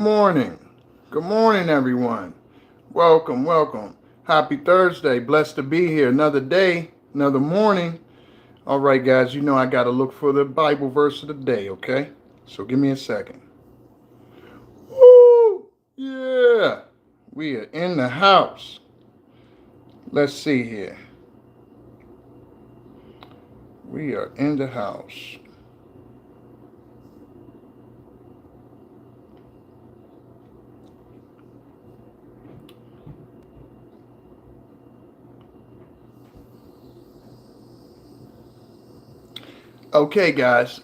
Morning. Good morning, everyone. Welcome, welcome. Happy Thursday. Blessed to be here. Another day, another morning. All right, guys, you know I got to look for the Bible verse of the day, okay? So give me a second. Woo! Yeah. We are in the house. Let's see here. We are in the house. Okay, guys.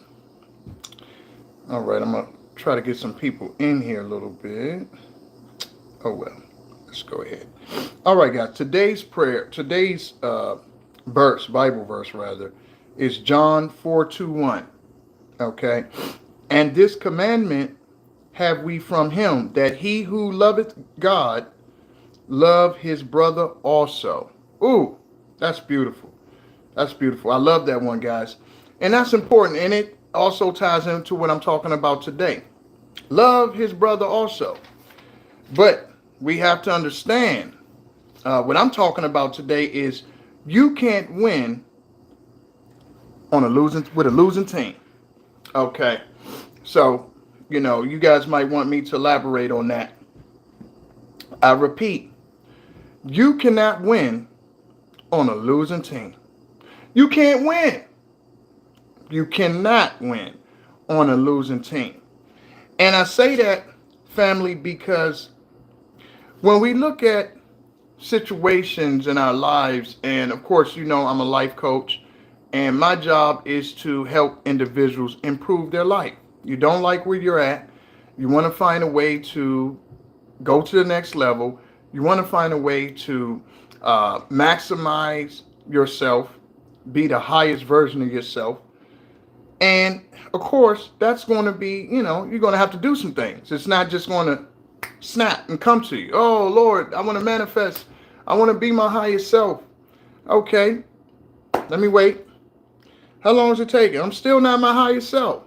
All right, I'm going to try to get some people in here a little bit. Oh, well. Let's go ahead. All right, guys. Today's Bible verse rather, is John 4:21. Okay. And this commandment have we from him, that he who loveth God love his brother also. Ooh, that's beautiful. That's beautiful. I love that one, guys. And that's important. And it also ties into what I'm talking about today. Love his brother also. But we have to understand what I'm talking about today is you can't win on a losing team. Okay. So, you guys might want me to elaborate on that. I repeat, you cannot win on a losing team. You can't win. You cannot win on a losing team. And I say that, family, because when we look at situations in our lives, and of course, I'm a life coach, and my job is to help individuals improve their life. You don't like where you're at, you want to find a way to go to the next level, you want to find a way to maximize yourself, be the highest version of yourself. And of course, that's going to be, you're going to have to do some things. It's not just going to snap and come to you. Oh, Lord, I want to manifest. I want to be my highest self. Okay, let me wait. How long is it taking? I'm still not my highest self.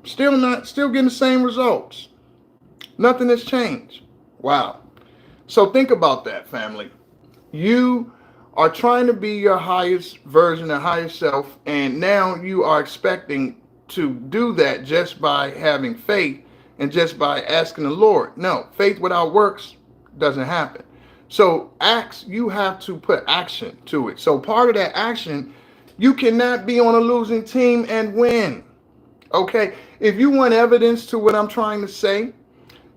Still getting the same results. Nothing has changed. Wow. So think about that, family. You are trying to be your highest version, of highest self, and now you are expecting to do that just by having faith and just by asking the Lord. No, faith without works doesn't happen. So you have to put action to it. So part of that action, you cannot be on a losing team and win. Okay? If you want evidence to what I'm trying to say,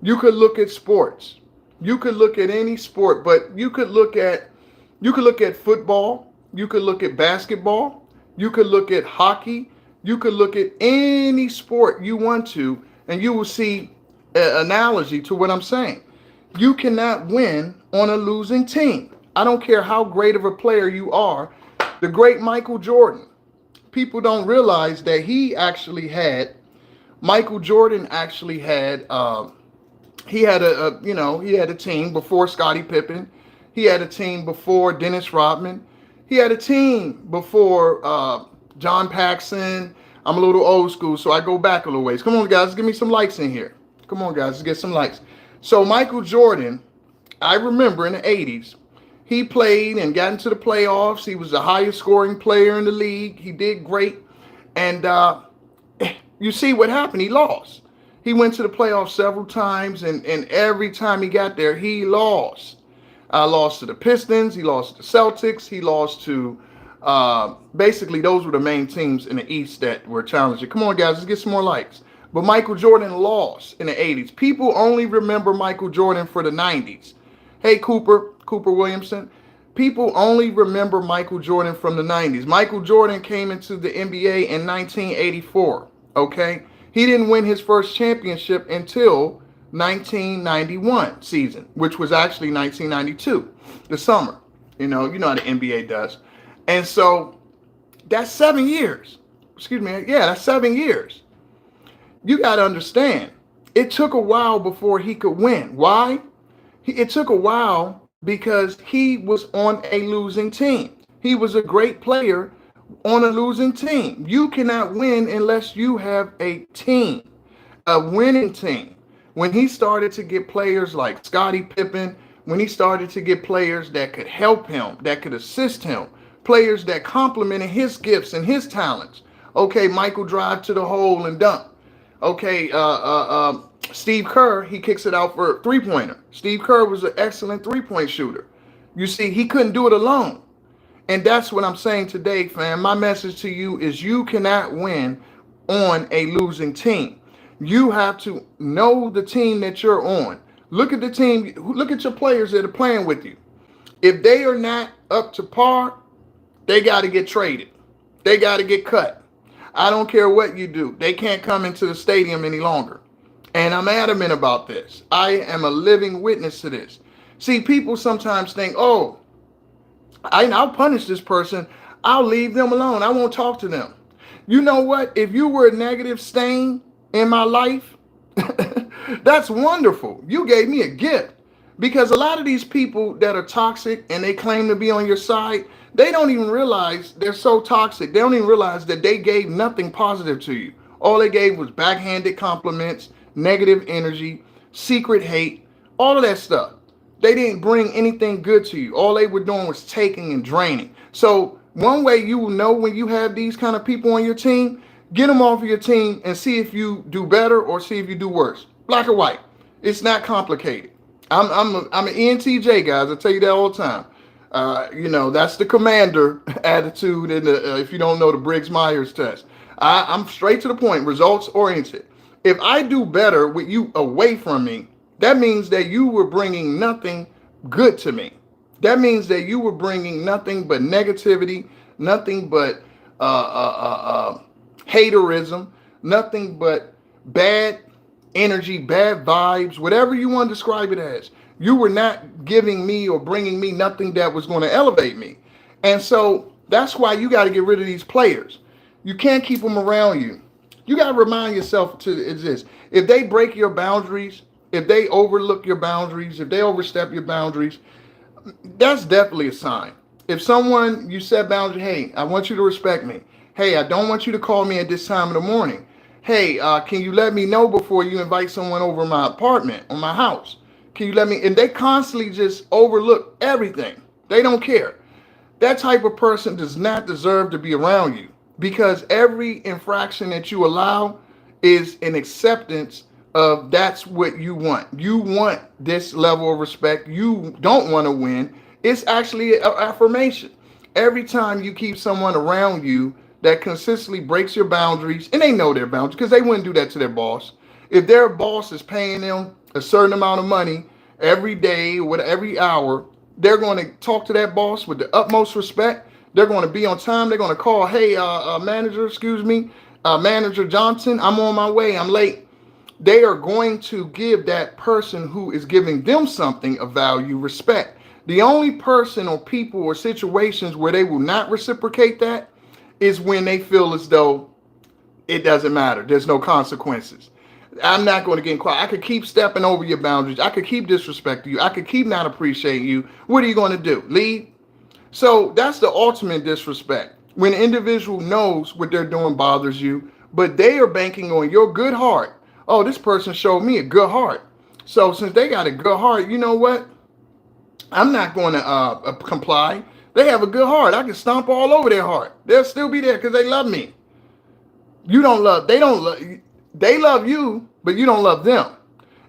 you could look at sports. You could look at any sport, but you could look at football, you could look at basketball, you could look at hockey, you could look at any sport you want to, and you will see an analogy to what I'm saying. You cannot win on a losing team. I don't care how great of a player you are. The great Michael Jordan, people don't realize that Michael Jordan actually had, he had a team before Scottie Pippen. He had a team before Dennis Rodman. He had a team before John Paxson. I'm a little old school, so I go back a little ways. Come on, guys, give me some likes in here. Come on, guys, let's get some likes. So Michael Jordan, I remember in the 80s, he played and got into the playoffs. He was the highest scoring player in the league. He did great. And you see what happened. He lost. He went to the playoffs several times, and every time he got there, he lost. Lost to the Pistons. He lost to the Celtics. He lost to basically those were the main teams in the East that were challenging. Come on, guys, let's get some more likes. But Michael Jordan lost in the 80s. People only remember Michael Jordan for the 90s. Hey, Cooper Williamson. People only remember Michael Jordan from the 90s. Michael Jordan came into the NBA in 1984. Okay? He didn't win his first championship until 1991 season, which was actually 1992, the summer. You know how the NBA does. And so that's 7 years. Excuse me. Yeah, that's 7 years. You got to understand, it took a while before he could win. Why? It took a while because he was on a losing team. He was a great player on a losing team. You cannot win unless you have a team, a winning team. When he started to get players like Scottie Pippen, when he started to get players that could help him, that could assist him, players that complemented his gifts and his talents. Okay, Michael drive to the hole and dunk. Okay, Steve Kerr, he kicks it out for a three-pointer. Steve Kerr was an excellent three-point shooter. You see, he couldn't do it alone. And that's what I'm saying today, fam. My message to you is you cannot win on a losing team. You have to know the team that you're on. Look at the team. Look at your players that are playing with you. If they are not up to par, they got to get traded. They got to get cut. I don't care what you do. They can't come into the stadium any longer. And I'm adamant about this. I am a living witness to this. See, people sometimes think, oh, I'll punish this person. I'll leave them alone. I won't talk to them. You know what? If you were a negative stain in my life, that's wonderful. You gave me a gift. Because a lot of these people that are toxic and they claim to be on your side, they don't even realize they're so toxic. They don't even realize that they gave nothing positive to you. All they gave was backhanded compliments, negative energy, secret hate, all of that stuff. They didn't bring anything good to you. All they were doing was taking and draining. So one way you will know when you have these kind of people on your team, get them off of your team and see if you do better or see if you do worse. Black or white. It's not complicated. I'm an ENTJ, guys. I tell you that all the time. That's the commander attitude. And if you don't know the Briggs-Myers test, I'm straight to the point, results oriented. If I do better with you away from me, that means that you were bringing nothing good to me. That means that you were bringing nothing but negativity, nothing but haterism, nothing but bad energy, bad vibes, whatever you want to describe it as. You were not giving me or bringing me nothing that was going to elevate me. And so that's why you got to get rid of these players. You can't keep them around you. You got to remind yourself to exist. If they break your boundaries, if they overlook your boundaries, if they overstep your boundaries, that's definitely a sign. If someone, you set boundaries, hey, I want you to respect me. Hey, I don't want you to call me at this time in the morning. Hey, can you let me know before you invite someone over my apartment or my house? Can you let me? And they constantly just overlook everything. They don't care. That type of person does not deserve to be around you, because every infraction that you allow is an acceptance of that's what you want. You want this level of respect. You don't want to win. It's actually an affirmation. Every time you keep someone around you that consistently breaks your boundaries, and they know their boundaries because they wouldn't do that to their boss. If their boss is paying them a certain amount of money every day or every hour, they're going to talk to that boss with the utmost respect. They're going to be on time. They're going to call, hey, manager, Manager Johnson, I'm on my way. I'm late. They are going to give that person who is giving them something of value respect. The only person or people or situations where they will not reciprocate that is when they feel as though it doesn't matter. There's no consequences. I'm not going to get quiet. I could keep stepping over your boundaries. I could keep disrespecting you. I could keep not appreciating you. What are you going to do? Leave? So that's the ultimate disrespect. When an individual knows what they're doing bothers you, but they are banking on your good heart. Oh, this person showed me a good heart. So since they got a good heart, you know what? I'm not going to comply. They have a good heart. I can stomp all over their heart. They'll still be there because they love me. They love you, but you don't love them.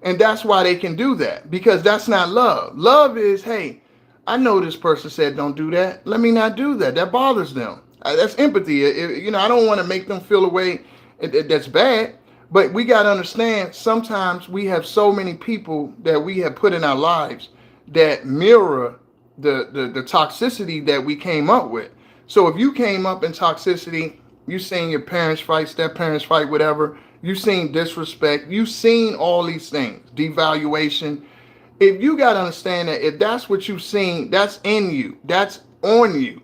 And that's why they can do that, because that's not love. Love is, hey, I know this person said don't do that. Let me not do that. That bothers them. That's empathy. I don't want to make them feel a way that's bad. But we got to understand, sometimes we have so many people that we have put in our lives that mirror the toxicity that we came up with. So if you came up in toxicity, you seen your parents fight, step parents fight, whatever, you seen disrespect, you seen all these things, devaluation. If you got to understand that if that's what you've seen, that's in you, that's on you,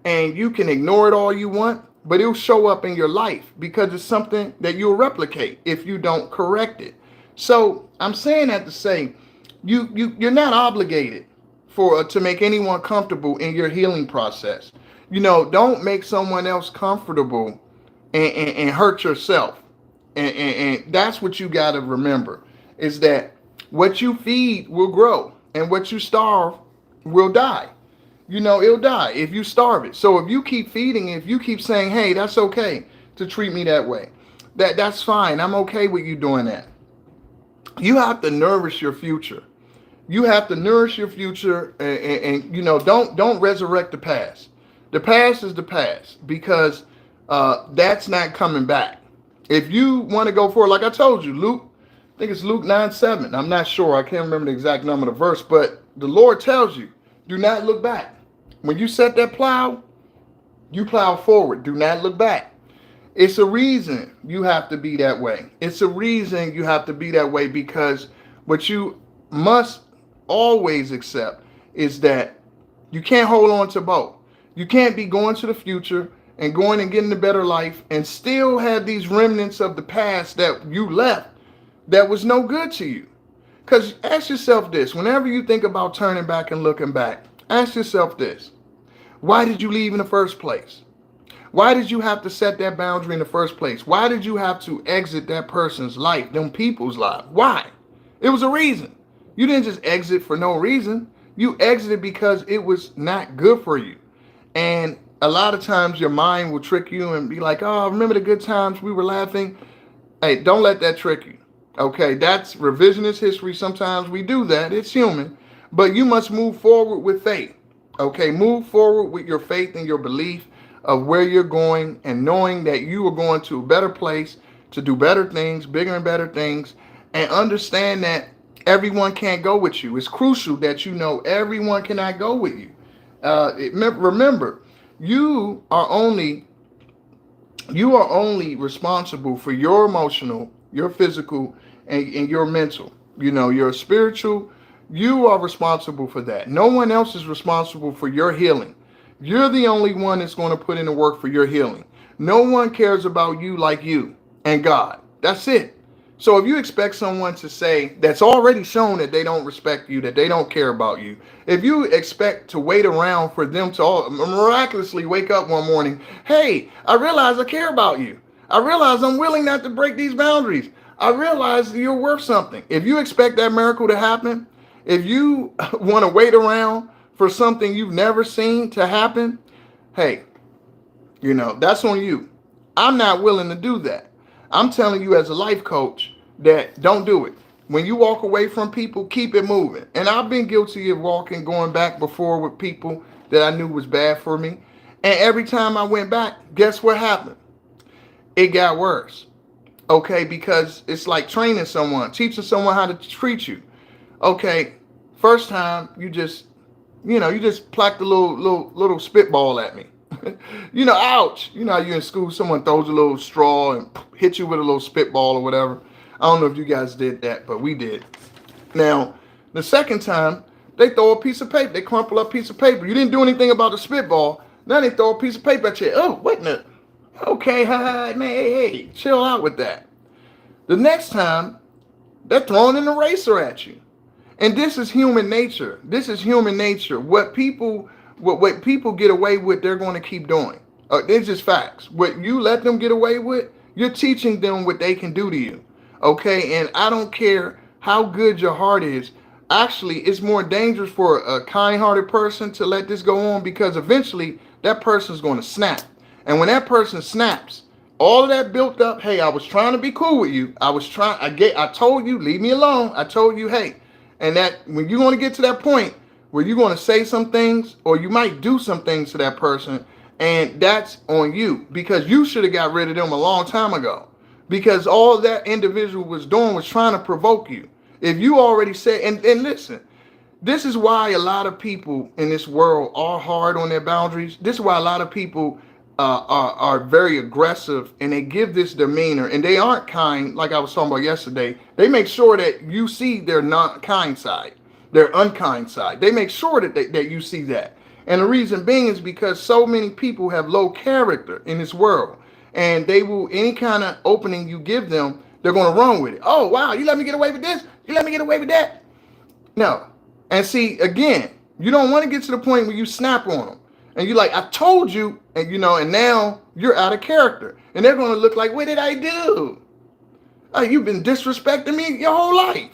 and you can ignore it all you want, but it'll show up in your life because it's something that you'll replicate if you don't correct it. So I'm saying that to say, you're not obligated to make anyone comfortable in your healing process. Don't make someone else comfortable and hurt yourself. And that's what you got to remember. is that what you feed will grow and what you starve will die. It'll die if you starve it. So if you keep feeding it, if you keep saying, hey, that's okay to treat me that way, that's fine. I'm okay with you doing that. You have to nourish your future. You have to nourish your future, and don't resurrect the past. The past is the past, because that's not coming back. If you want to go forward, like I told you, Luke, I think it's Luke 9:7. I'm not sure. I can't remember the exact number of the verse, but the Lord tells you, do not look back. When you set that plow, you plow forward. Do not look back. It's a reason you have to be that way. It's a reason you have to be that way, because what you must always accept is that you can't hold on to both. You can't be going to the future and going and getting a better life and still have these remnants of the past that you left that was no good to you. Because ask yourself this, whenever you think about turning back and looking back, ask yourself this: why did you leave in the first place? Why did you have to set that boundary in the first place? Why did you have to exit that person's life, them people's life? Why? It was a reason. You didn't just exit for no reason. You exited because it was not good for you. And a lot of times your mind will trick you and be like, oh, remember the good times we were laughing? Hey, don't let that trick you. Okay, that's revisionist history. Sometimes we do that. It's human. But you must move forward with faith. Okay, move forward with your faith and your belief of where you're going, and knowing that you are going to a better place to do better things, bigger and better things, and understand that everyone can't go with you. It's crucial that you know everyone cannot go with you. Remember, you are only responsible for your emotional, your physical, and your mental. Your spiritual. You are responsible for that. No one else is responsible for your healing. You're the only one that's going to put in the work for your healing. No one cares about you like you and God. That's it. So if you expect someone to say, that's already shown that they don't respect you, that they don't care about you, if you expect to wait around for them to all miraculously wake up one morning, hey, I realize I care about you. I realize I'm willing not to break these boundaries. I realize you're worth something. If you expect that miracle to happen, if you want to wait around for something you've never seen to happen, hey, that's on you. I'm not willing to do that. I'm telling you as a life coach that don't do it. When you walk away from people, keep it moving. And I've been guilty of going back before with people that I knew was bad for me. And every time I went back, guess what happened? It got worse. Okay, because it's like training someone, teaching someone how to treat you. Okay, first time you just placked a little spitball at me. Ouch. How you in school, someone throws a little straw and hit you with a little spitball or whatever. I don't know if you guys did that, but we did. Now, the second time, they throw a piece of paper. They crumple up a piece of paper. You didn't do anything about the spitball. Now they throw a piece of paper at you. Oh, what in the? Okay, man, hey, chill out with that. The next time, they're throwing an eraser at you. And this is human nature. This is human nature. What people get away with, they're going to keep doing. It's just facts. What you let them get away with, you're teaching them what they can do to you. Okay, and I don't care how good your heart is. Actually, it's more dangerous for a kind-hearted person to let this go on, because eventually that person's going to snap. And when that person snaps, all of that built up, hey, I was trying to be cool with you. I told you, leave me alone. I told you, hey. And that when you're going to get to that point where you're going to say some things, or you might do some things to that person, and that's on you, because you should have got rid of them a long time ago, because all that individual was doing was trying to provoke you. If you already said, and listen, this is why a lot of people in this world are hard on their boundaries. This is why a lot of people are very aggressive, and they give this demeanor, and they aren't kind. Like I was talking about yesterday, they make sure that you see their not kind side, their unkind side. They make sure that you see that. And the reason being is because so many people have low character in this world, and they will, any kind of opening you give them, they're going to run with it. Oh, wow, you let me get away with this? You let me get away with that? No. And see, again, you don't want to get to the point where you snap on them. And you're like, I told you, and and now you're out of character. And they're going to look like, what did I do? You've been disrespecting me your whole life.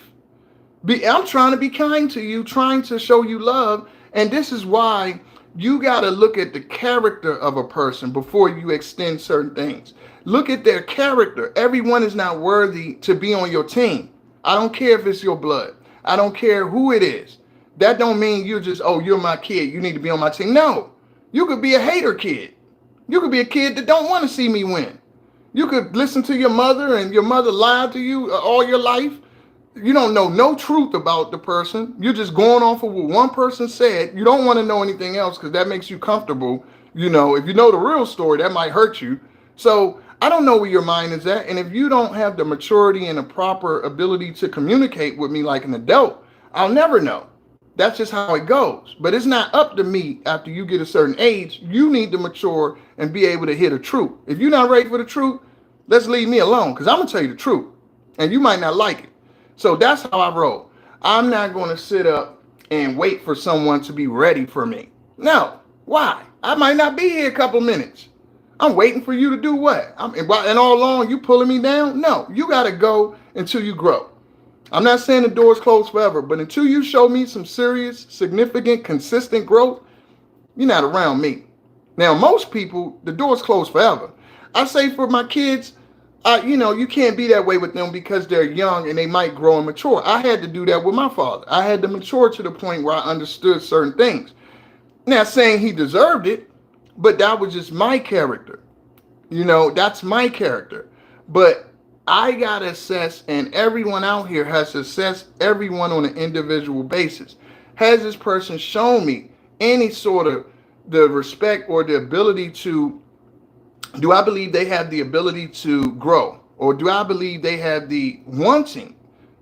I'm trying to be kind to you, trying to show you love. And this is why you got to look at the character of a person before you extend certain things. Look at their character. Everyone is not worthy to be on your team. I don't care if it's your blood. I don't care who it is. That don't mean you're just, oh, you're my kid, you need to be on my team. No, you could be a hater kid. You could be a kid that don't want to see me win. You could listen to your mother and your mother lied to you all your life. You don't know no truth about the person. You're just going off of what one person said. You don't want to know anything else because that makes you comfortable. You know, if you know the real story, that might hurt you. So I don't know where your mind is at. And if you don't have the maturity and the proper ability to communicate with me like an adult, I'll never know. That's just how it goes. But it's not up to me after you get a certain age. You need to mature and be able to hear the truth. If you're not ready for the truth, let's leave me alone because I'm going to tell you the truth. And you might not like it. So that's how I roll. I'm not going to sit up and wait for someone to be ready for me. No. Why? I might not be here a couple minutes. I'm waiting for you to do what? And all along you pulling me down? No. You got to go until you grow. I'm not saying the door's closed forever, but until you show me some serious, significant, consistent growth, you're not around me. Now, most people, the door's closed forever. I say for my kids, you can't be that way with them because they're young and they might grow and mature. I had to do that with my father. I had to mature to the point where I understood certain things. Now, saying he deserved it, but that was just my character. That's my character. But I got to assess, and everyone out here has to assess everyone on an individual basis. Has this person shown me any sort of the respect or the ability to, do I believe they have the ability to grow? Or do I believe they have the wanting?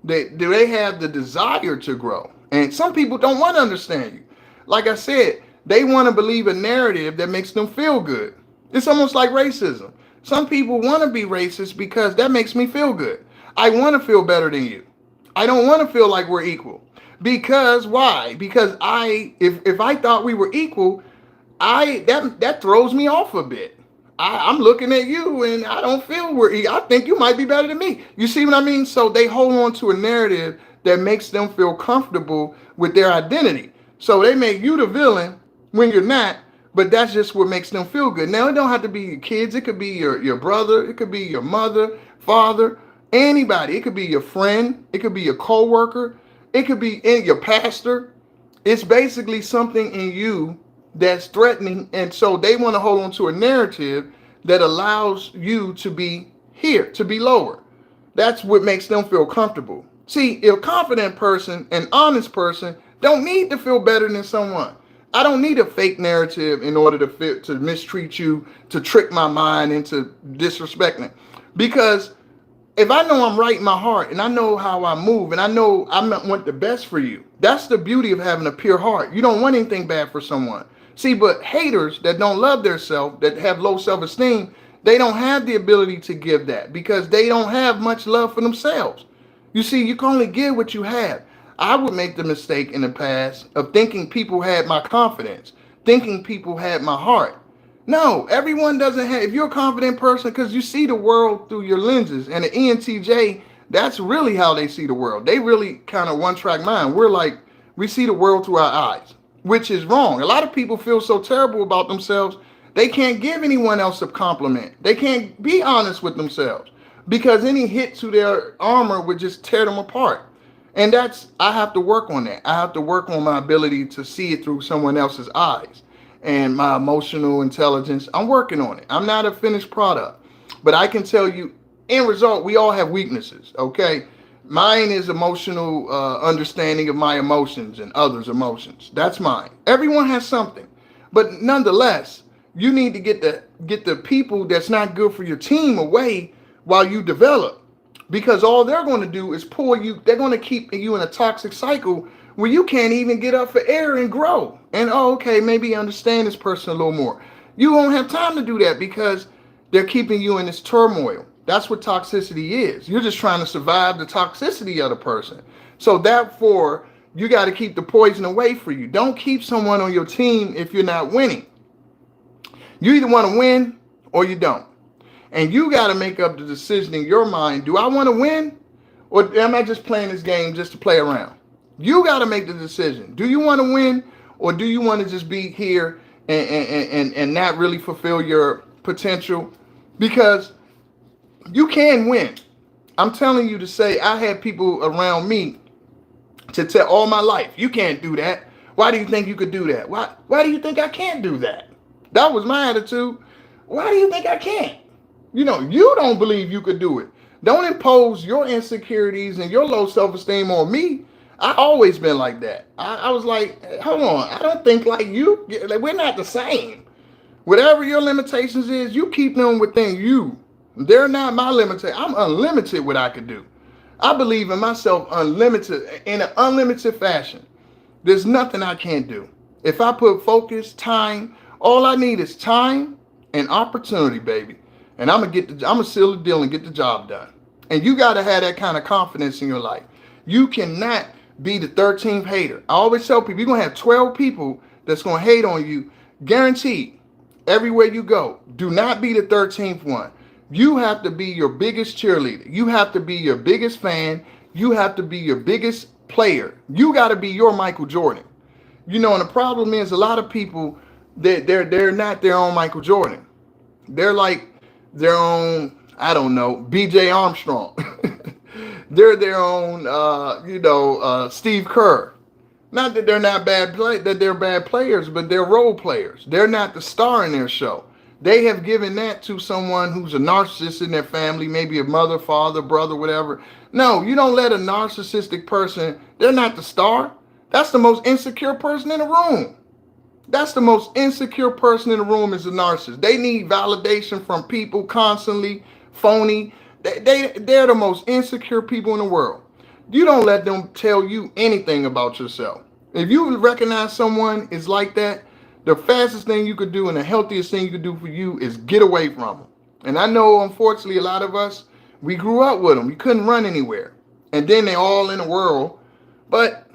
Do they have the desire to grow? And some people don't want to understand you. Like I said, they want to believe a narrative that makes them feel good. It's almost like racism. Some people want to be racist because that makes me feel good. I want to feel better than you. I don't want to feel like we're equal. Because why? Because if I thought we were equal, that throws me off a bit. I'm looking at you and I don't feel we're equal. I think you might be better than me. You see what I mean? So they hold on to a narrative that makes them feel comfortable with their identity. So they make you the villain when you're not. But that's just what makes them feel good. Now, it don't have to be your kids. It could be your brother. It could be your mother, father, anybody. It could be your friend. It could be your coworker. It could be your pastor. It's basically something in you that's threatening. And so they want to hold on to a narrative that allows you to be here, to be lower. That's what makes them feel comfortable. See, a confident person, an honest person, don't need to feel better than someone. I don't need a fake narrative in order to mistreat you, to trick my mind into disrespecting. Because if I know I'm right in my heart and I know how I move and I know I want the best for you, that's the beauty of having a pure heart. You don't want anything bad for someone. See, but haters that don't love themselves, that have low self-esteem, they don't have the ability to give that because they don't have much love for themselves. You see, you can only give what you have. I would make the mistake in the past of thinking people had my confidence, thinking people had my heart. No, everyone doesn't have. If you're a confident person, because you see the world through your lenses, and the ENTJ, that's really how they see the world. They really kind of one-track mind. We see the world through our eyes, which is wrong. A lot of people feel so terrible about themselves, they can't give anyone else a compliment. They can't be honest with themselves because any hit to their armor would just tear them apart. And I have to work on that. I have to work on my ability to see it through someone else's eyes and my emotional intelligence. I'm working on it. I'm not a finished product, but I can tell you, in result, we all have weaknesses, okay? Mine is emotional understanding of my emotions and others' emotions. That's mine. Everyone has something, but nonetheless, you need to get the people that's not good for your team away while you develop. Because all they're going to do is pull you. They're going to keep you in a toxic cycle where you can't even get up for air and grow. And, okay, maybe understand this person a little more. You won't have time to do that because they're keeping you in this turmoil. That's what toxicity is. You're just trying to survive the toxicity of the person. So therefore, you got to keep the poison away from you. Don't keep someone on your team if you're not winning. You either want to win or you don't. And you got to make up the decision in your mind. Do I want to win? Or am I just playing this game just to play around? You got to make the decision. Do you want to win? Or do you want to just be here and not really fulfill your potential? Because you can win. I'm telling you to say, I had people around me to tell all my life, you can't do that. Why do you think you could do that? Why do you think I can't do that? That was my attitude. Why do you think I can't? You don't believe you could do it. Don't impose your insecurities and your low self-esteem on me. I always been like that. I was like, hold on, I don't think like you. Like, we're not the same. Whatever your limitations is, you keep them within you. They're not my limitation. I'm unlimited what I could do. I believe in myself unlimited, in an unlimited fashion. There's nothing I can't do. If I put focus, time, all I need is time and opportunity, baby. And I'm gonna seal the deal and get the job done. And you gotta have that kind of confidence in your life. You cannot be the 13th hater. I always tell people, you're gonna have 12 people that's gonna hate on you, guaranteed, everywhere you go. Do not be the 13th one. You have to be your biggest cheerleader. You have to be your biggest fan. You have to be your biggest player. You got to be your Michael Jordan. And the problem is a lot of people, they're not their own Michael Jordan. They're like their own, I don't know, BJ Armstrong. They're their own, Steve Kerr. Not that they're not that they're bad players, but they're role players. They're not the star in their show. They have given that to someone who's a narcissist in their family, maybe a mother, father, brother, whatever. No, you don't let a narcissistic person, they're not the star. That's the most insecure person in the room. That's the most insecure person in the room is a narcissist. They need validation from people constantly, phony. They're the most insecure people in the world. You don't let them tell you anything about yourself. If you recognize someone is like that, the fastest thing you could do and the healthiest thing you could do for you is get away from them. And I know, unfortunately, a lot of us, we grew up with them. You couldn't run anywhere. And then they're all in the world. But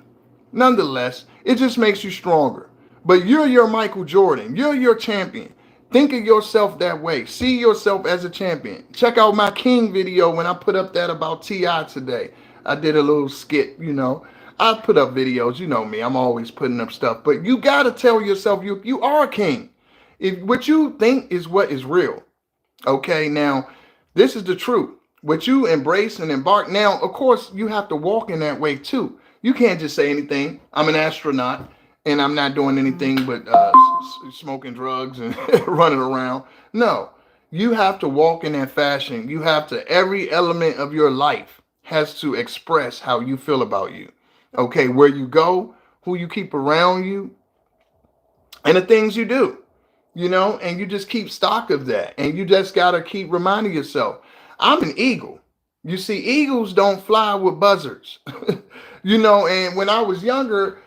nonetheless, it just makes you stronger. But you're your Michael Jordan. You're your champion. Think of yourself that way. See yourself as a champion. Check out my King video when I put up that about T.I. today. I did a little skit, I put up videos, you know me, I'm always putting up stuff, but you got to tell yourself you are a king. If what you think is what is real. Okay, now, this is the truth. What you embrace and embark. Now, of course, you have to walk in that way too. You can't just say anything. I'm an astronaut and I'm not doing anything but smoking drugs and running around. No, you have to walk in that fashion. You have to, every element of your life has to express how you feel about you. Okay, where you go, who you keep around you, and the things you do, and you just keep stock of that. And you just got to keep reminding yourself, I'm an eagle. You see, eagles don't fly with buzzards, and when I was younger,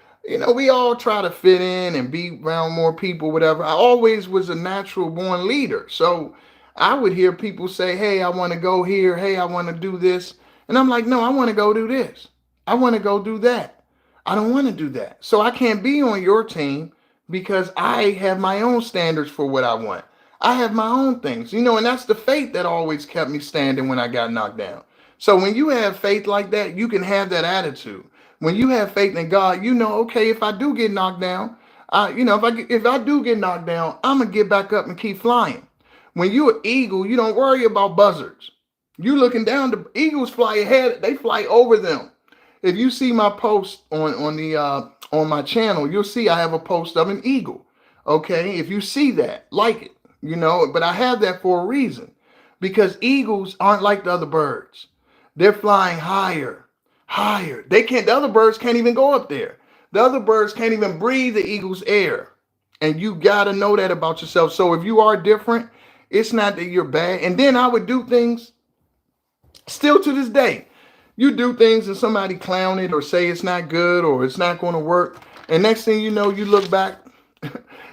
we all try to fit in and be around more people, whatever. I always was a natural born leader. So I would hear people say, hey, I want to go here. Hey, I want to do this. And I'm like, no, I want to go do this. I want to go do that. I don't want to do that. So I can't be on your team because I have my own standards for what I want. I have my own things, and that's the faith that always kept me standing when I got knocked down. So when you have faith like that, you can have that attitude. When you have faith in God, okay, if I do get knocked down, if I do get knocked down, I'm going to get back up and keep flying. When you're an eagle, you don't worry about buzzards. You looking down, the eagles fly ahead, they fly over them. If you see my post on my channel, you'll see I have a post of an eagle. Okay, if you see that, like it, but I have that for a reason, because eagles aren't like the other birds. They're flying higher. The other birds can't even go up there. The other birds can't even breathe the eagle's air. And you got to know that about yourself. So if you are different, it's not that you're bad. And then I would do things still to this day. You do things and somebody clown it or say it's not good or it's not going to work. And next thing you know, you look back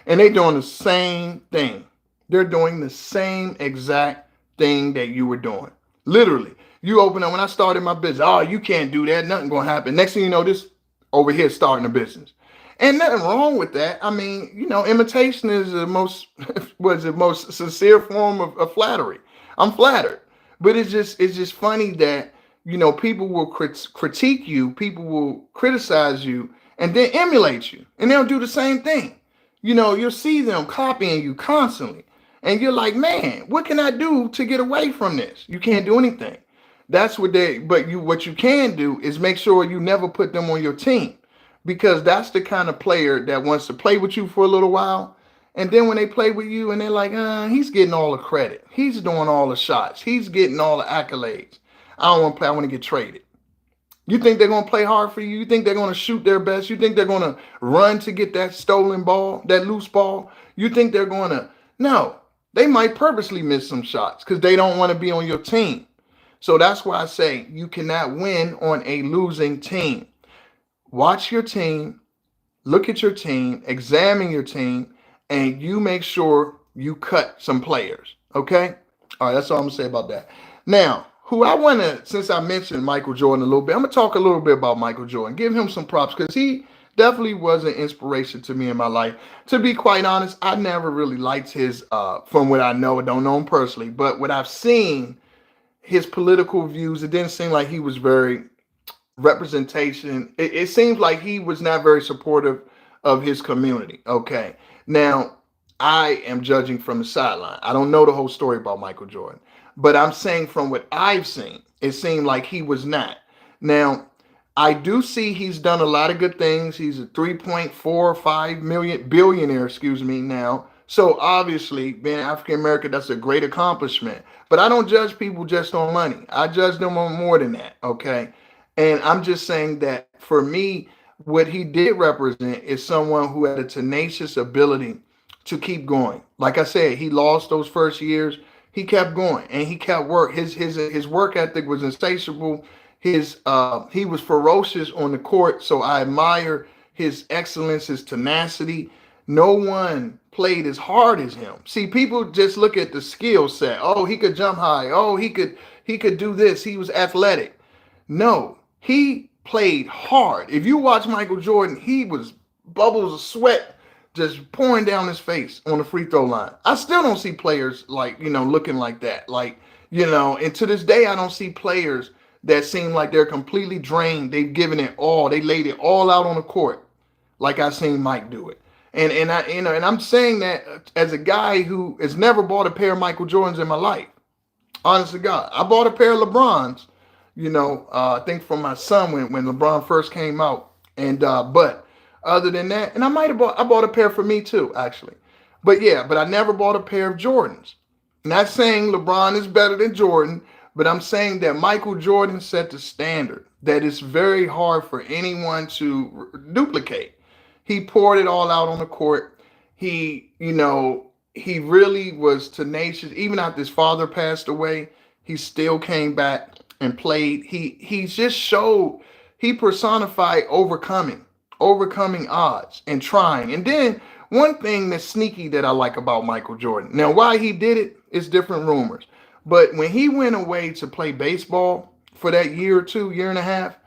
and they're doing the same thing. They're doing the same exact thing that you were doing. Literally. You open up, when I started my business, oh, you can't do that. Nothing going to happen. Next thing you know, this over here starting a business. And nothing wrong with that. I mean, imitation is the most sincere form of flattery. I'm flattered. But it's just funny that people will critique you, people will criticize you, and then emulate you, and they'll do the same thing. You'll see them copying you constantly, and you're like, man, what can I do to get away from this? You can't do anything. That's what they. But what you can do is make sure you never put them on your team, because that's the kind of player that wants to play with you for a little while, and then when they play with you and they're like, he's getting all the credit, he's doing all the shots, he's getting all the accolades. I don't want to play. I want to get traded. You think they're going to play hard for you? You think they're going to shoot their best? You think they're going to run to get that stolen ball, that loose ball? You think they're going to? No, they might purposely miss some shots because they don't want to be on your team. So that's why I say you cannot win on a losing team. Watch your team, look at your team, examine your team, and you make sure you cut some players. Okay? All right, that's all I'm going to say about that. Now, who I want to, since I mentioned Michael Jordan a little bit, I'm going to talk a little bit about Michael Jordan, give him some props, because he definitely was an inspiration to me in my life. To be quite honest, I never really liked his, from what I know, I don't know him personally, but what I've seen, his political views, it didn't seem like he was very representation. It seems like he was not very supportive of his community. Okay. Now, I am judging from the sideline. I don't know the whole story about Michael Jordan, but I'm saying from what I've seen, it seemed like he was not. Now, I do see he's done a lot of good things. He's a 3.45 million billionaire, now. So obviously, being African American, that's a great accomplishment. But I don't judge people just on money. I judge them on more than that. Okay. And I'm just saying that for me, what he did represent is someone who had a tenacious ability to keep going. Like I said, he lost those first years. He kept going and he kept work. His work ethic was insatiable. He was ferocious on the court. So I admire his excellence, his tenacity. No one played as hard as him. See, people just look at the skill set. Oh, he could jump high. Oh, he could do this. He was athletic. No, he played hard. If you watch Michael Jordan, he was bubbles of sweat just pouring down his face on the free throw line. I still don't see players looking like that. And to this day, I don't see players that seem like they're completely drained. They've given it all. They laid it all out on the court, like I seen Mike do it. And I'm saying that as a guy who has never bought a pair of Michael Jordans in my life. Honest to God, I bought a pair of LeBrons. I think for my son when LeBron first came out. But other than that, and I bought a pair for me too, actually. But I never bought a pair of Jordans. Not saying LeBron is better than Jordan, but I'm saying that Michael Jordan set the standard that it's very hard for anyone to duplicate. He poured it all out on the court. He really was tenacious. Even after his father passed away, he still came back and played. He just showed, he personified overcoming odds and trying. And then one thing that's sneaky that I like about Michael Jordan. Now, why he did it is different rumors. But when he went away to play baseball for that year or two, year and a half,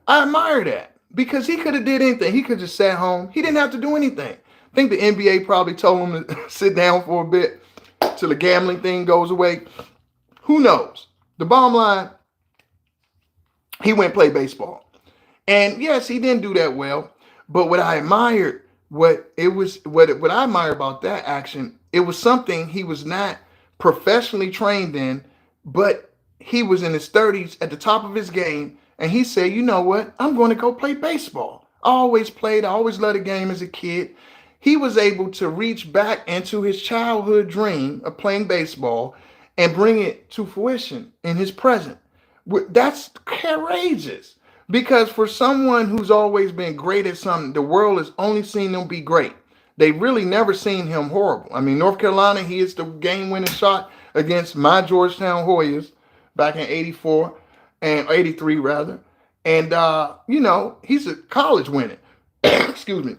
I admire that because he could have did anything. He could just sat home. He didn't have to do anything. I think the NBA probably told him to sit down for a bit till the gambling thing goes away. Who knows? The bottom line, he went play baseball. And yes, he didn't do that well. But what I admired, what I admire about that action, it was something he was not professionally trained in, but he was in his 30s at the top of his game. And he said, you know what? I'm going to go play baseball. I always loved the game as a kid. He was able to reach back into his childhood dream of playing baseball and bring it to fruition in his present. That's courageous. Because for someone who's always been great at something, the world has only seen them be great. They've really never seen him horrible. I mean, North Carolina, he hits the game-winning shot against my Georgetown Hoyas back in 84 and 83 rather. And, he's a college winner. Excuse me.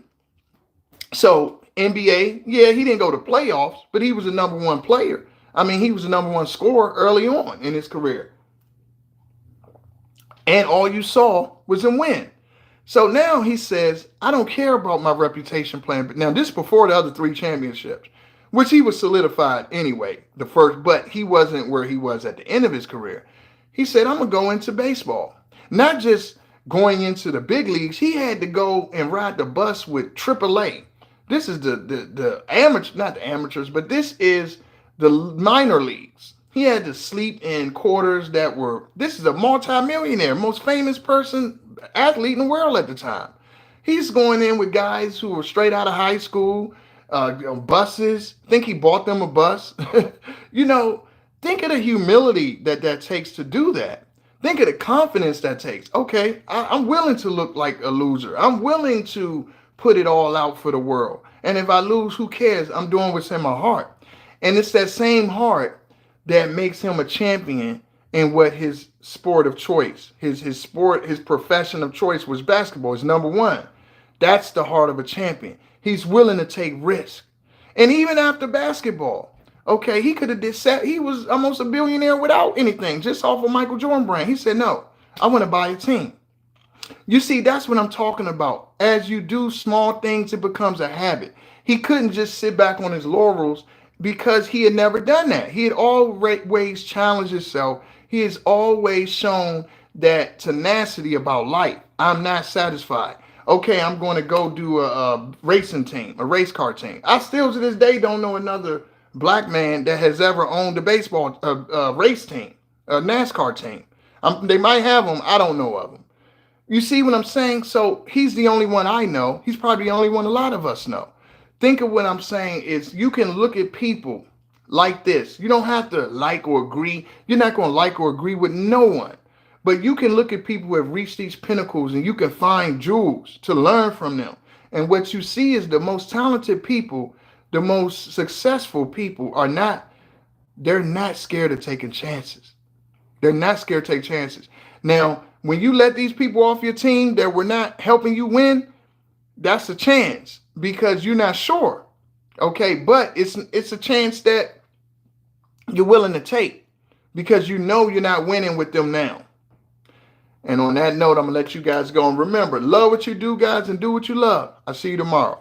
So NBA, yeah, he didn't go to playoffs, but he was the number one player. I mean, he was the number one scorer early on in his career. And all you saw was him win. So now he says, I don't care about my reputation playing. But now this is before the other 3 championships. which he was solidified anyway, the first, but he wasn't where he was at the end of his career. He said, I'm going to go into baseball. Not just going into the big leagues, he had to go and ride the bus with AAA. This is the amateur, not the amateurs, but this is the minor leagues. He had to sleep in quarters that were, this is a multimillionaire, most famous person, athlete in the world at the time. He's going in with guys who were straight out of high school, buses. Think he bought them a bus. You know, think of the humility that takes to do that. Think of the confidence that takes. Okay, I'm willing to look like a loser. I'm willing to put it all out for the world. And if I lose, who cares? I'm doing what's in my heart. And it's that same heart that makes him a champion in what his sport of choice, his profession of choice was basketball, is number one. That's the heart of a champion. He's willing to take risk. And even after basketball, okay, he could have he was almost a billionaire without anything, just off of Michael Jordan brand. He said, no, I want to buy a team. You see, that's what I'm talking about. As you do small things, it becomes a habit. He couldn't just sit back on his laurels because he had never done that. He had always challenged himself. He has always shown that tenacity about life. I'm not satisfied. Okay, I'm going to go do a racing team, a race car team. I still to this day don't know another black man that has ever owned a baseball race team, a NASCAR team. They might have them. I don't know of them. You see what I'm saying? So he's the only one I know. He's probably the only one a lot of us know. Think of what I'm saying is you can look at people like this. You don't have to like or agree. You're not going to like or agree with no one. But you can look at people who have reached these pinnacles and you can find jewels to learn from them. And what you see is the most talented people, the most successful people they're not scared of taking chances. They're not scared to take chances. Now, when you let these people off your team that were not helping you win, that's a chance because you're not sure. Okay, but it's a chance that you're willing to take because you know you're not winning with them now. And on that note, I'm going to let you guys go. And remember, love what you do, guys, and do what you love. I'll see you tomorrow.